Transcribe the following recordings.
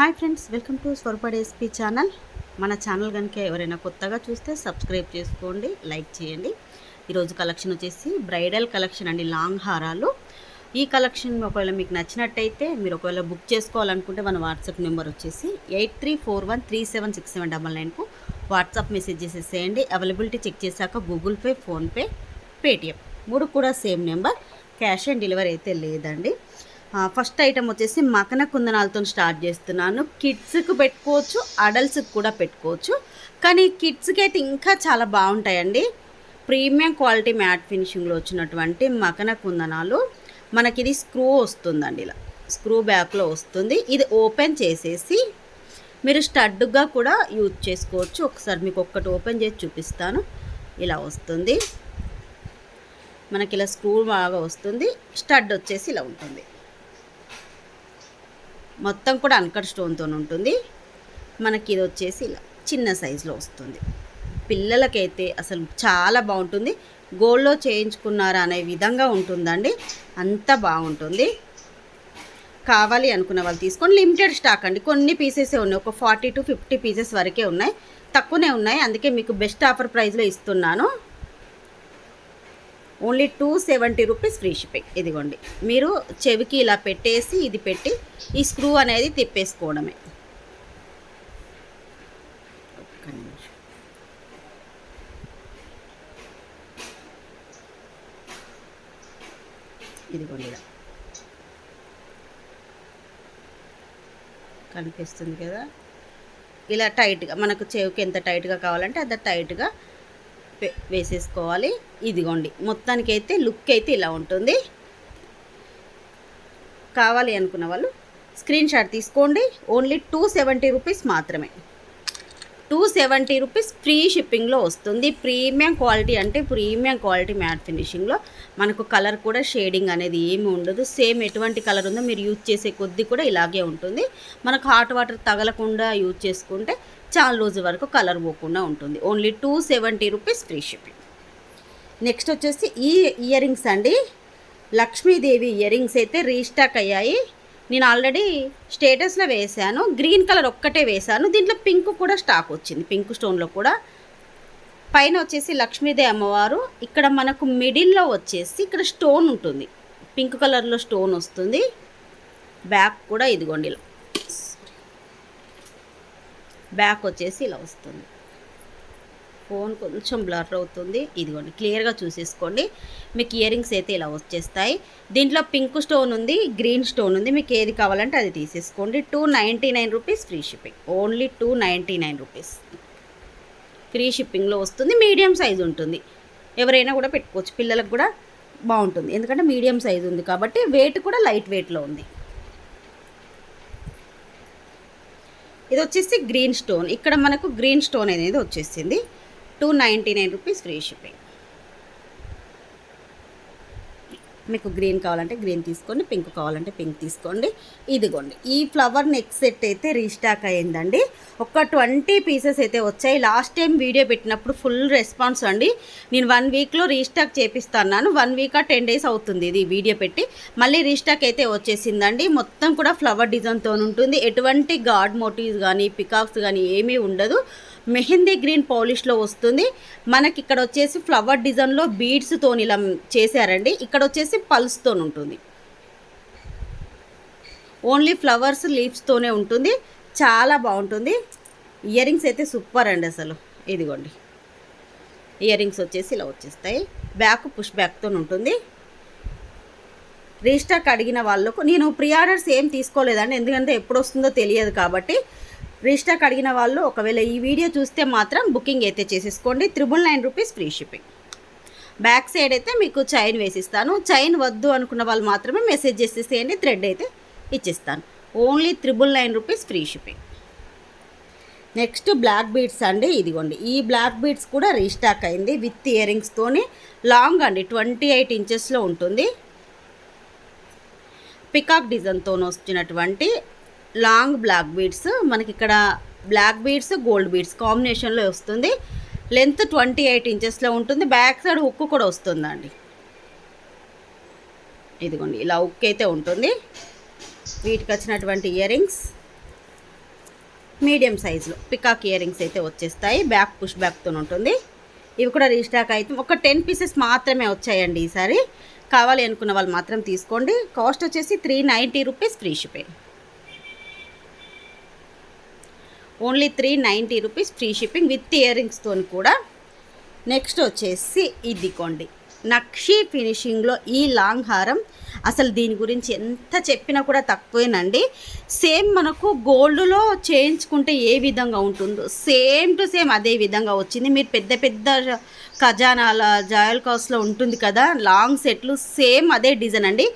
Hi friends, welcome to Swaroopa SP channel. మన channel కనుక ఎవరైనా కొత్తగా చూస్తే సబ్స్క్రైబ్ చేసుకోండి, లైక్ చేయండి. ఈరోజు కలెక్షన్ వచ్చేసి బ్రైడల్ కలెక్షన్ అండి, లాంగ్ హారాలు. ఈ కలెక్షన్ ఒకవేళ మీకు నచ్చినట్టయితే మీరు ఒకవేళ బుక్ చేసుకోవాలనుకుంటే మన వాట్సాప్ నెంబర్ వచ్చేసి 8341376799కు వాట్సాప్ మెసేజ్ చేసేసేయండి. అవైలబిలిటీ చెక్ చేశాక గూగుల్ పే, ఫోన్పే, పేటిఎం మూడు కూడా same number. Cash on delivery అయితే లేదండి. ఫస్ట్ ఐటమ్ వచ్చేసి మకన కుందనాలతో స్టార్ట్ చేస్తున్నాను. కిడ్స్కి పెట్టుకోవచ్చు, అడల్ట్స్కి కూడా పెట్టుకోవచ్చు, కానీ కిడ్స్కి అయితే ఇంకా చాలా బాగుంటాయండి. ప్రీమియం క్వాలిటీ మ్యాట్ ఫినిషింగ్లో వచ్చినటువంటి మకన కుందనాలు. మనకి ఇది స్క్రూ వస్తుందండి, ఇలా స్క్రూ బ్యాక్లో వస్తుంది. ఇది ఓపెన్ చేసేసి మీరు స్టడ్గా కూడా యూజ్ చేసుకోవచ్చు. ఒకసారి మీకు ఒక్కటి ఓపెన్ చేసి చూపిస్తాను. ఇలా వస్తుంది మనకి, ఇలా స్క్రూ బాగా వస్తుంది. స్టడ్ వచ్చేసి ఇలా ఉంటుంది. మొత్తం కూడా అన్కట్ స్టోన్తో ఉంటుంది. మనకి ఇది వచ్చేసి ఇలా చిన్న సైజులో వస్తుంది. పిల్లలకైతే అసలు చాలా బాగుంటుంది. గోల్డ్లో చేయించుకున్నారా అనే విధంగా ఉంటుందండి, అంత బాగుంటుంది. కావాలి అనుకున్న వాళ్ళు తీసుకొని, లిమిటెడ్ స్టాక్ అండి, కొన్ని పీసెసే ఉన్నాయి. ఒక 40 to 50 పీసెస్ వరకే ఉన్నాయి, తక్కువనే ఉన్నాయి. అందుకే మీకు బెస్ట్ ఆఫర్ ప్రైస్లో ఇస్తున్నాను. Only 270 rupees free shipping. ఇదిగోండి, మీరు చెవికి ఇలా పెట్టేసి ఇది పెట్టి ఈ స్క్రూ అనేది తిప్పేసుకోవడమే. ఒక్క నిమిషం. ఇదిగోండి, ఇలా కనిపిస్తుంది కదా. ఇలా టైట్గా మనకు చెవికి ఎంత టైట్గా కావాలంటే అంత టైట్గా వేసేసుకోవాలి. ఇదిగోండి, మొత్తానికైతే లుక్ అయితే ఇలా ఉంటుంది. కావాలి అనుకున్న వాళ్ళు స్క్రీన్ షాట్ తీసుకోండి. ఓన్లీ 270 రూపీస్ మాత్రమే. 270 రూపీస్ ఫ్రీ షిప్పింగ్లో వస్తుంది. ప్రీమియం క్వాలిటీ అంటే ప్రీమియం క్వాలిటీ మ్యాట్ ఫినిషింగ్లో. మనకు కలర్ కూడా షేడింగ్ అనేది ఏమి ఉండదు. సేమ్ ఎటువంటి కలర్ ఉందో మీరు యూజ్ చేసే కొద్దీ కూడా ఇలాగే ఉంటుంది. మనకు హాట్ వాటర్ తగలకుండా యూజ్ చేసుకుంటే చాలా రోజు వరకు కలర్ పోకుండా ఉంటుంది. Only 270 rupees free shipping. Next వచ్చేసి ఈ ఇయర్ రింగ్స్ అండి, లక్ష్మీదేవి ఇయర్ రింగ్స్ అయితే రీస్టాక్ అయ్యాయి. నేను ఆల్రెడీ స్టేటస్లో వేశాను. గ్రీన్ కలర్ ఒక్కటే వేశాను. దీంట్లో పింక్ కూడా స్టాక్ వచ్చింది, పింక్ స్టోన్లో కూడా. పైన వచ్చేసి లక్ష్మీదేవి అమ్మవారు, ఇక్కడ మనకు మిడిల్లో వచ్చేసి ఇక్కడ స్టోన్ ఉంటుంది, పింక్ కలర్లో స్టోన్ వస్తుంది. బ్యాక్ కూడా ఇదిగోండి, బ్యాక్ వచ్చేసి ఇలా వస్తుంది. ఫోన్ కొంచెం బ్లర్ అవుతుంది. ఇదిగోండి, క్లియర్గా చూసేసుకోండి. మీకు ఇయర్ రింగ్స్ అయితే ఇలా వచ్చేస్తాయి. దీంట్లో పింక్ స్టోన్ ఉంది, గ్రీన్ స్టోన్ ఉంది. మీకు ఏది కావాలంటే అది తీసేసుకోండి. 299 rupees free shipping. Only 299 rupees free షిప్పింగ్లో వస్తుంది. మీడియం సైజు ఉంటుంది, ఎవరైనా కూడా పెట్టుకోవచ్చు. పిల్లలకు కూడా బాగుంటుంది, ఎందుకంటే మీడియం సైజు ఉంది కాబట్టి. వెయిట్ కూడా లైట్ వెయిట్లో ఉంది. ఇది వచ్చేసి గ్రీన్ స్టోన్, ఇక్కడ మనకు గ్రీన్ స్టోన్ అనేది వచ్చేసింది. 299 రూపీస్ ఫ్రీ షిప్పింగ్. మీకు గ్రీన్ కావాలంటే గ్రీన్ తీసుకోండి, పింక్ కావాలంటే పింక్ తీసుకోండి. ఇదిగోండి, ఈ ఫ్లవర్ నెక్ సెట్ అయితే రీస్టాక్ అయ్యిందండి. ఒక 20 పీసెస్ అయితే వచ్చాయి. లాస్ట్ టైం వీడియో పెట్టినప్పుడు ఫుల్ రెస్పాన్స్ అండి. నేను 1 వీక్లో రీస్టాక్ చేపిస్తున్నాను. 1 వీక్ 10 డేస్ అవుతుంది ఇది వీడియో పెట్టి. మళ్ళీ రీస్టాక్ అయితే వచ్చేసిందండి. మొత్తం కూడా ఫ్లవర్ డిజైన్తో ఉంటుంది. ఎటువంటి గాడ్ మోటివ్స్ కానీ పికాక్స్ కానీ ఏమీ ఉండదు. మెహందీ గ్రీన్ పాలిష్లో వస్తుంది. మనకి ఇక్కడ వచ్చేసి ఫ్లవర్ డిజైన్లో బీడ్స్తో ఇలా చేశారండి. ఇక్కడ వచ్చేసి పల్స్తో ఉంటుంది. ఓన్లీ ఫ్లవర్స్ లీవ్స్తోనే ఉంటుంది. చాలా బాగుంటుంది. ఇయర్ రింగ్స్ అయితే సూపర్ అండి అసలు. ఇదిగోండి, ఇయర్ రింగ్స్ వచ్చేసి ఇలా వచ్చేస్తాయి. బ్యాక్ పుష్ బ్యాక్తో ఉంటుంది. రీస్టాక్ అడిగిన వాళ్ళకు నేను ప్రీ ఆర్డర్స్ ఏం తీసుకోలేదండి, ఎందుకంటే ఎప్పుడు వస్తుందో తెలియదు కాబట్టి. రీస్టాక్ అడిగిన వాళ్ళు ఒకవేళ ఈ వీడియో చూస్తే మాత్రం బుకింగ్ అయితే చేసేసుకోండి. 999 rupees free shipping. Back side అయితే మీకు చైన్ వేసిస్తాను. చైన్ వద్దు అనుకున్న వాళ్ళు మాత్రమే మెసేజ్ చేసేసేయండి, థ్రెడ్ అయితే ఇచ్చేస్తాను. Only 999 rupees free shipping. Next black beads అండి. ఇదిగోండి, ఈ బ్లాక్ బీడ్స్ కూడా రీస్టాక్ అయింది విత్ ఇయర్ రింగ్స్తోని. లాంగ్ అండి, 28 ఇంచెస్లో ఉంటుంది. పికాక్ డిజైన్తో వచ్చినటువంటి లాంగ్ బ్లాక్ బీడ్స్. మనకి ఇక్కడ బ్లాక్ బీడ్స్ గోల్డ్ బీడ్స్ కాంబినేషన్లో వస్తుంది. లెంత్ 28 ఇంచెస్లో ఉంటుంది. బ్యాక్ సైడ్ హుక్ కూడా వస్తుందండి. ఇదిగోండి, ఇలా హుక్ అయితే ఉంటుంది. వీటికి వచ్చినటువంటి ఇయర్ రింగ్స్ మీడియం సైజులో పికాక్ ఇయర్ రింగ్స్ అయితే వచ్చేస్తాయి. బ్యాక్ పుష్ బ్యాక్తో ఉంటుంది. ఇవి కూడా రీస్టాక్ అయితే ఒక 10 పీసెస్ మాత్రమే వచ్చాయండి ఈసారి. కావాలి అనుకున్న వాళ్ళు మాత్రం తీసుకోండి. కాస్ట్ వచ్చేసి 390 rupees free shipping. Only 390 rupees free shipping with ear రింగ్స్తో కూడా. నెక్స్ట్ వచ్చేసి ఇదిగోండి నక్షి ఫినిషింగ్లో ఈ లాంగ్ హారం. అసలు దీని గురించి ఎంత చెప్పినా కూడా తక్కువేనండి. సేమ్ మనకు గోల్డ్లో చేయించుకుంటే ఏ విధంగా ఉంటుందో సేమ్ టు సేమ్ అదే విధంగా వచ్చింది. మీరు పెద్ద పెద్ద ఖజానాల జాయల్కాస్లో ఉంటుంది కదా లాంగ్ సెట్లు, సేమ్ అదే డిజైన్ అండి.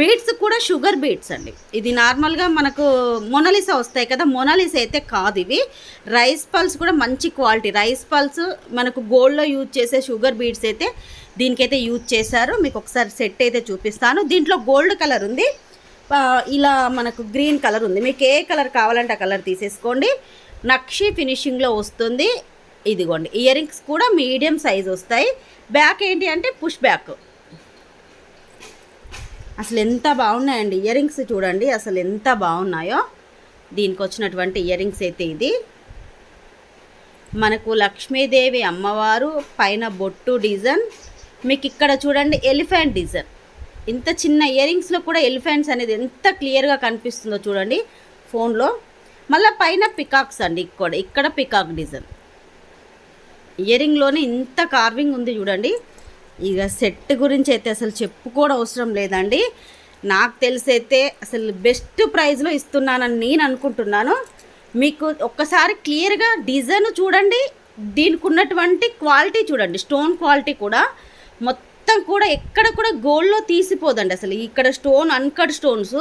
బీడ్స్ కూడా షుగర్ బీడ్స్ అండి. ఇది నార్మల్గా మనకు మొనాలిసా వస్తాయి కదా, మొనాలిసా అయితే కాదు ఇవి. రైస్ పల్స్ కూడా మంచి క్వాలిటీ రైస్ పల్స్ మనకు గోల్డ్లో యూజ్ చేసే షుగర్ బీడ్స్ అయితే దీనికైతే యూజ్ చేశారు. మీకు ఒకసారి సెట్ అయితే చూపిస్తాను. దీంట్లో గోల్డ్ కలర్ ఉంది, ఇలా మనకు గ్రీన్ కలర్ ఉంది. మీకు ఏ కలర్ కావాలంటే ఆ కలర్ తీసేసుకోండి. నక్షి ఫినిషింగ్లో వస్తుంది. ఇదిగోండి ఇయర్ రింగ్స్ కూడా మీడియం సైజ్ వస్తాయి. బ్యాక్ ఏంటి అంటే పుష్ బ్యాక్. అసలు ఎంత బాగున్నాయండి ఇయర్ రింగ్స్, చూడండి అసలు ఎంత బాగున్నాయో. దీనికి వచ్చినటువంటి ఇయర్ రింగ్స్ అయితే ఇది మనకు లక్ష్మీదేవి అమ్మవారు పైన బొట్టు డిజైన్. మీకు ఇక్కడ చూడండి ఎలిఫెంట్ డిజైన్. ఇంత చిన్న ఇయర్ రింగ్స్లో కూడా ఎలిఫెంట్స్ అనేది ఎంత క్లియర్గా కనిపిస్తుందో చూడండి ఫోన్లో. మళ్ళీ పైన పికాక్స్ అండి, ఇక్కడ పికాక్ డిజైన్. ఇయర్ రింగ్లోనే ఇంత కార్వింగ్ ఉంది చూడండి. ఇక సెట్ గురించి అయితే అసలు చెప్పుకోవడం అవసరం లేదండి. నాకు తెలిసైతే అసలు బెస్ట్ ప్రైస్లో ఇస్తున్నానని నేను అనుకుంటున్నాను. మీకు ఒక్కసారి క్లియర్గా డిజైన్ చూడండి, దీనికి ఉన్నటువంటి క్వాలిటీ చూడండి. స్టోన్ క్వాలిటీ కూడా మొత్తం కూడా ఎక్కడ కూడా గోల్డ్లో తీసిపోదండి. అసలు ఇక్కడ స్టోన్ అన్కట్ స్టోన్స్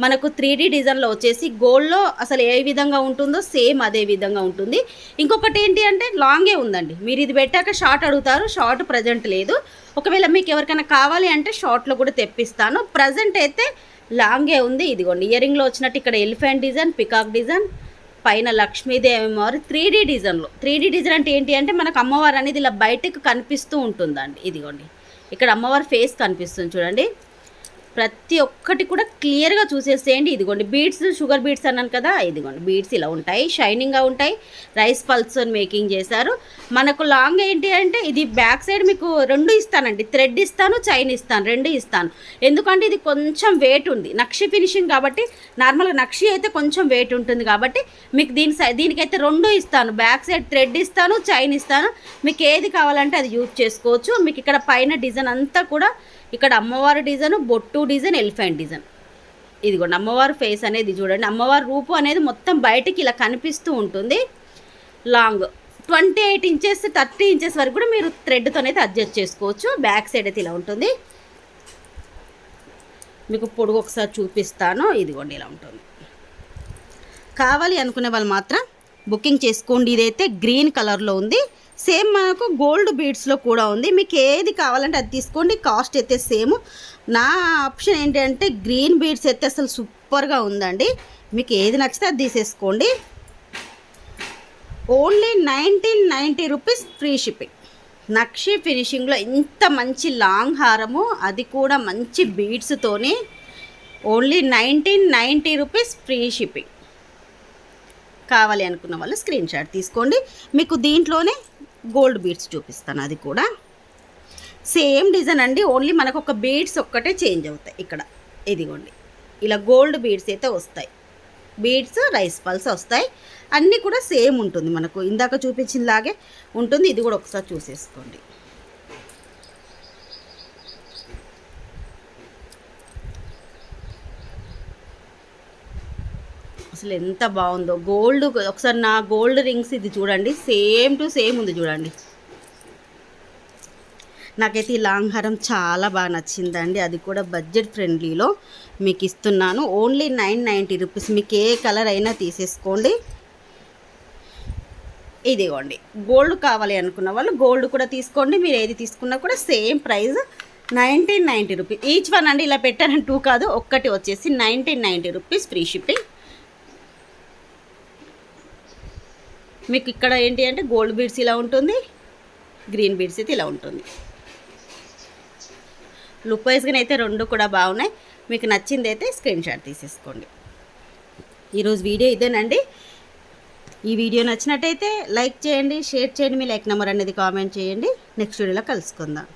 మనకు 3D డిజైన్లో వచ్చేసి గోల్డ్లో అసలు ఏ విధంగా ఉంటుందో సేమ్ అదే విధంగా ఉంటుంది. ఇంకొకటి ఏంటి అంటే లాంగే ఉందండి. మీరు ఇది పెట్టాక షార్ట్ అడుగుతారు, షార్ట్ ప్రజెంట్ లేదు. ఒకవేళ మీకు ఎవరికైనా కావాలి అంటే షార్ట్లో కూడా తెప్పిస్తాను. ప్రజెంట్ అయితే లాంగే ఉంది. ఇదిగోండి ఇయర్ రింగ్లో వచ్చినట్టు ఇక్కడ ఎలిఫెంట్ డిజైన్, పికాక్ డిజైన్, పైన లక్ష్మీదేవి అమ్మవారు 3D డిజైన్లో. 3D డిజైన్ అంటే ఏంటి అంటే మనకు అమ్మవారు అనేది ఇలా బయటకు కనిపిస్తూ ఉంటుందండి. ఇదిగోండి ఇక్కడ అమ్మవారి ఫేస్ కనిపిస్తుంది చూడండి. ప్రతి ఒక్కటి కూడా క్లియర్గా చూసేసేయండి. ఇదిగోండి బీడ్స్, షుగర్ బీడ్స్ అన్నాను కదా, ఇదిగోండి బీడ్స్ ఇలా ఉంటాయి, షైనింగ్గా ఉంటాయి. రైస్ పల్స్ మేకింగ్ చేశారు. మనకు లాంగ్ ఏంటి అంటే ఇది బ్యాక్ సైడ్ మీకు 2 ఇస్తానండి. థ్రెడ్ ఇస్తాను, చైన్ ఇస్తాను, 2 ఇస్తాను. ఎందుకంటే ఇది కొంచెం వెయిట్ ఉంది, నక్షి ఫినిషింగ్ కాబట్టి. నార్మల్గా నక్షి అయితే కొంచెం వెయిట్ ఉంటుంది కాబట్టి మీకు దీనికైతే 2 ఇస్తాను. బ్యాక్ సైడ్ థ్రెడ్ ఇస్తాను, చైన్ ఇస్తాను. మీకు ఏది కావాలంటే అది యూజ్ చేసుకోవచ్చు. మీకు ఇక్కడ పైన డిజైన్ అంతా కూడా ఇక్కడ అమ్మవారి డిజైన్, బొట్టు డిజైన్, ఎలిఫెంట్ డిజైన్. ఇదిగోండి అమ్మవారి ఫేస్ అనేది చూడండి. అమ్మవారి రూపు అనేది మొత్తం బయటికి ఇలా కనిపిస్తూ ఉంటుంది. లాంగ్ 28 ఇంచెస్ 30 ఇంచెస్ వరకు కూడా మీరు థ్రెడ్తోనైతే అడ్జస్ట్ చేసుకోవచ్చు. బ్యాక్ సైడ్ అయితే ఇలా ఉంటుంది. మీకు పొడుగు ఒకసారి చూపిస్తాను. ఇదిగోండి ఇలా ఉంటుంది. కావాలి అనుకునే వాళ్ళు మాత్రం బుకింగ్ చేసుకోండి. ఇదైతే గ్రీన్ కలర్లో ఉంది. సేమ్ మనకు గోల్డ్ బీడ్స్లో కూడా ఉంది. మీకు ఏది కావాలంటే అది తీసుకోండి. కాస్ట్ అయితే సేమ్. నా ఆప్షన్ ఏంటి అంటే గ్రీన్ బీడ్స్ అయితే అసలు సూపర్గా ఉందండి. మీకు ఏది నచ్చితే అది తీసేసుకోండి. Only 1990 rupees free shipping. నక్షి ఫినిషింగ్లో ఇంత మంచి లాంగ్ హారము, అది కూడా మంచి బీడ్స్తోని. Only 1990 rupees free shipping. కావాలి అనుకున్న వాళ్ళు స్క్రీన్ షాట్ తీసుకోండి. మీకు దీంట్లోనే గోల్డ్ బీడ్స్ చూపిస్తాను. అది కూడా సేమ్ డిజైన్ అండి. ఓన్లీ మనకు ఒక బీడ్స్ ఒక్కటే చేంజ్ అవుతాయి. ఇక్కడ ఇదిగోండి ఇలా గోల్డ్ బీడ్స్ అయితే వస్తాయి. బీడ్స్ రైస్ పల్స్ వస్తాయి. అన్నీ కూడా సేమ్ ఉంటుంది. మనకు ఇందాక చూపించినలాగే ఉంటుంది. ఇది కూడా ఒకసారి చూసేసుకోండి. అసలు ఎంత బాగుందో గోల్డ్. ఒకసారి నా గోల్డ్ రింగ్స్ ఇది చూడండి, సేమ్ టు సేమ్ ఉంది చూడండి. నాకైతే ఈ లాంగ్ హారం చాలా బాగా నచ్చిందండి. అది కూడా బడ్జెట్ ఫ్రెండ్లీలో మీకు ఇస్తున్నాను. Only 990 rupees. మీకు ఏ కలర్ అయినా తీసేసుకోండి. ఇదిగోండి గోల్డ్ కావాలి అనుకున్న వాళ్ళు గోల్డ్ కూడా తీసుకోండి. మీరు ఏది తీసుకున్నా కూడా same price 1990 rupees each one అండి. ఇలా పెట్టారని 2 కాదు, ఒక్కటి వచ్చేసి 1990 రూపీస్ ఫ్రీ షిప్పింగ్. మీకు ఇక్కడ ఏంటి అంటే గోల్డ్ బీడ్స్ ఇలా ఉంటుంది, గ్రీన్ బీడ్స్ అయితే ఇలా ఉంటుంది. లుక్ వైజ్గా అయితే 2 కూడా బాగున్నాయి. మీకు నచ్చింది అయితే స్క్రీన్ షాట్ తీసేసుకోండి. ఈరోజు వీడియో ఇదేనండి. ఈ వీడియో నచ్చినట్టయితే లైక్ చేయండి, షేర్ చేయండి, మీ లైక్ నెంబర్ అనేది కామెంట్ చేయండి. నెక్స్ట్ వీడియోలో కలుసుకుందాం.